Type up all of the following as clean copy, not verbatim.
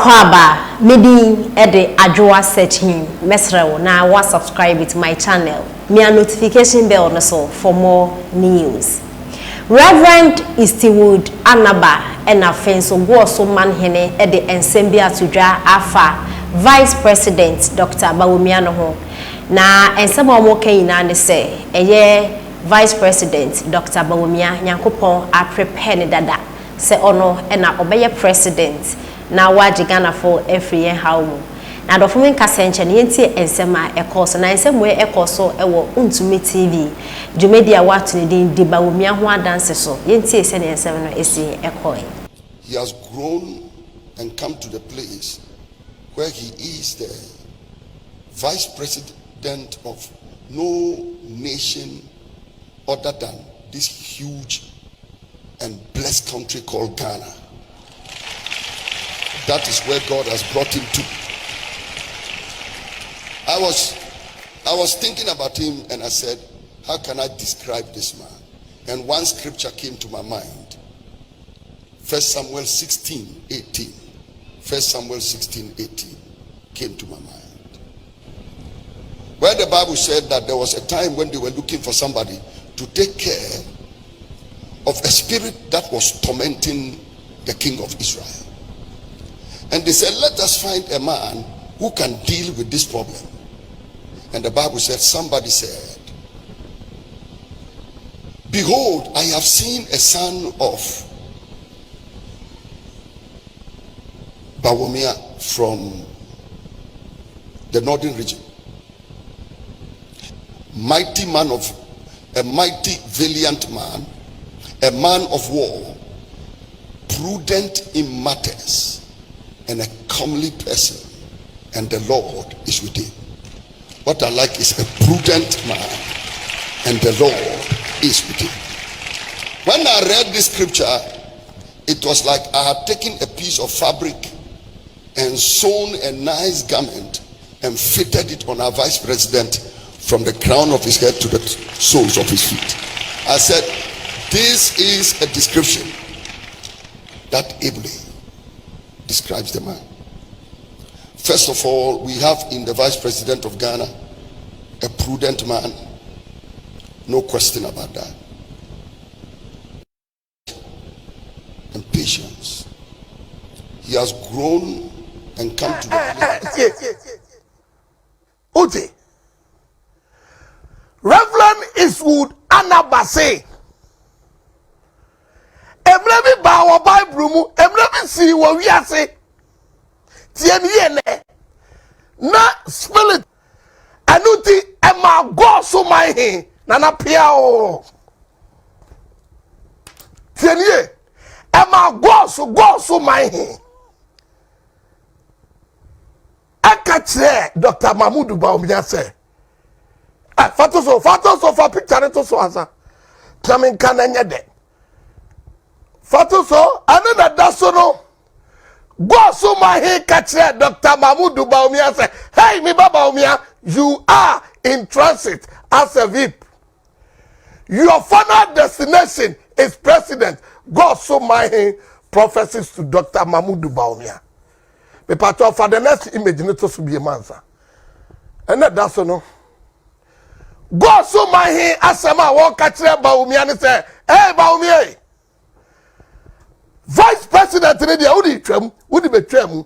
wakwaba medi ede adwoa search him mesrewo na wa subscribe to my channel me a notification bell no so for more news. Reverend Eastwood Anaba and Afenso Goasomanhene ede ensembia tudwa afa Vice President Dr. Bawumiano ho na ensema omo kanyina ne se eye Vice President Dr. Bawumia Nyankopon a prepare ne dada se ono na obeye president na waji Ghana for every year how na do fumin kasenche ne yenti ensema ekoso na ensemo ekoso ewo Untumi TV Jumedia watu ne din di Bawumia ho adanse so yenti ese ne ensema no esi ekoi. He has grown and come to the place where he is the vice president of no nation other than this huge and blessed country called Ghana. That is where God has brought him to. I was thinking about him and I said, how can I describe this man? And one scripture came to my mind. 1 Samuel 16:18. 1 Samuel 16:18 came to my mind. Where the Bible said that there was a time when they were looking for somebody to take care of a spirit that was tormenting the king of Israel. And they said, let us find a man who can deal with this problem. And the Bible said, somebody said, behold, I have seen a son of Bawumia from the northern region. Mighty man of a mighty valiant man, a man of war, prudent in matters, and a comely person, and the Lord is with him. What I like is a prudent man, and the Lord is with him. When I read this scripture, it was like I had taken a piece of fabric and sewn a nice garment and fitted it on our vice president from the crown of his head to the soles of his feet. I said, this is a description that ably describes the man. First of all, we have in the vice president of Ghana a prudent man, no question about that, and patience. He has grown and come to the place. Uti Reverend Eastwood Anabase Emrebi ba wo Bible mu emrebi si wo wiase tie ne na spirit anuti ema Goasomanhene na pia o tie ne ema Goasomanhene akatre Dr. Mamudu Bawumia say fatoso for picture to so asa tamin kananya de fatoso another dasono Goasomanhene katre Dr. Mamudu Bawumia say, hey me Bawumia, you are in transit as a VIP. Your final destination is president. Goasomanhene prophecies to Dr. Mamudu Bawumia. Me pato for the next image neto to be a mansa. And that dasono Goasomanhene asema wo katre Bawumia ne say, hey Bawumia, vice president ne dia udi twam udi betwam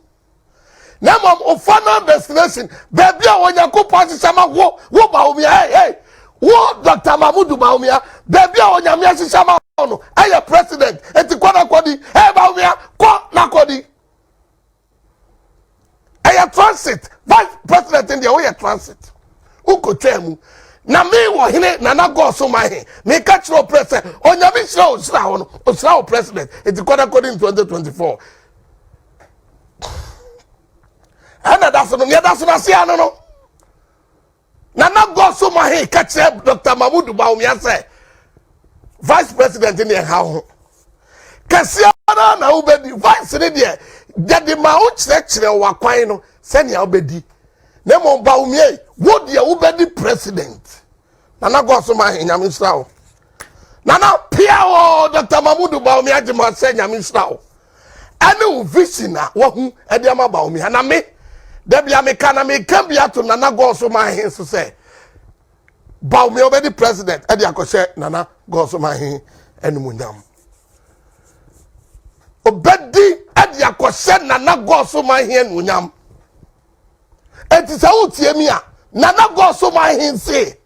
na mom o final destination baby a Onyankopon sisama wo Bawumia, hey wo Dr. Mamudu Bawumia baby a Onyame sisama no aye president eti kwona kwodi, hey Bawumia ko na kwodi aye transit vice president in dia wo transit uko twam na me wo hene na Goasomanhene me catch no president Onyame sira o president eti kwona kwodi in 2024 ana daso no na sia no na Goasomanhene catch Dr. Mamudu Bawumia say vice president in ha ho kasia na ubedi vice ne de jadi ma o chire wakwan no se ne obedi na mo Bawumia wo de ubedi president na Goasomanhene Nyame sira o na pia o Dr. Mamudu Bawumia je ma se Nyame sira o Any vision wo hu e de ama Bawumia na me da bia me kana me kan bia to Nana Goasomanhene so say Bawumia obedi president e de akose Nana Goasomanhene enumunyam obedi e de akose Nana Goasomanhene enumunyam enti sa utie mi a Nana Goasomanhene say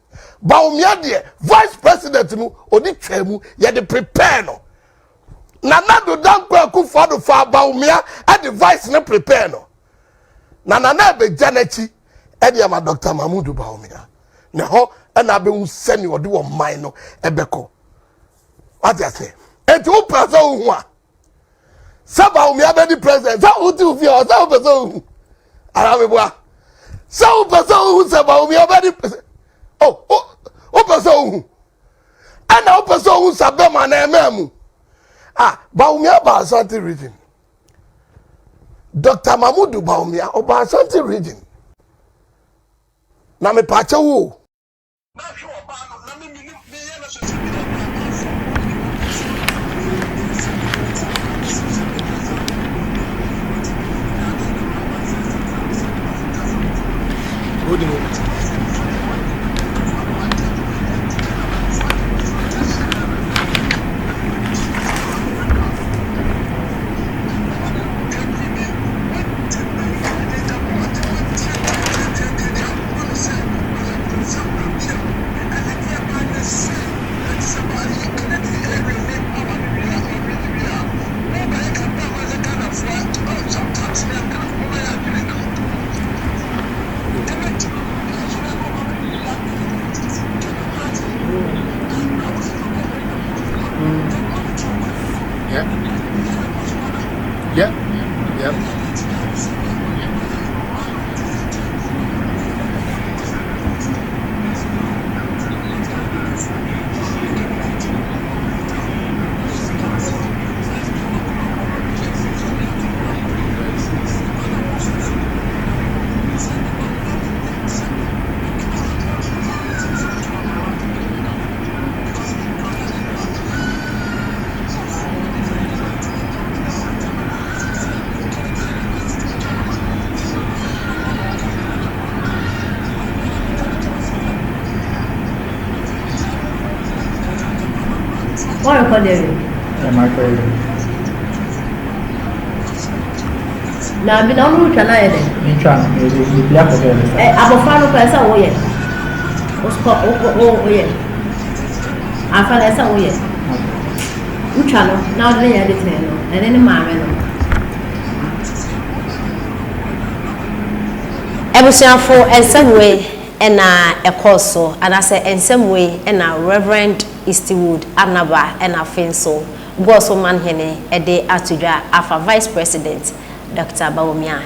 Bawumia de vice president mu odi twemu ye de prepare no Nana do dan kwaku fado fa Bawumia e de vice no prepare no Nana be janechi e de ama Dr. Mamudu Bawumia ne ho e na be useni odi wo man no ebeko what I say enti wo praso hu a sa Bawumia be di president sa uti ufi o sa praso hu ara me boa sa praso hu sa Bawumia be di president o praso hu ana o praso hu sa be ma na ememu Bawumia ba Ashanti region Dr. Mamudu Bawumia oba Ashanti region na me pache wo What recorded? Na bi na onu twa na ye de. Me twa na e bia ko de. Abofra no pesa wo ye. O ye. Afa na esa wo ye. Utwa no na o de ye de tene no. Ene ne maame no. Ebusiafo ensemwe ena ekoso anase ensemwe ena Reverend Eastwood Anaba ena Fenso Goasomanhene ede atudwa afa Vice President Dr. Bawumia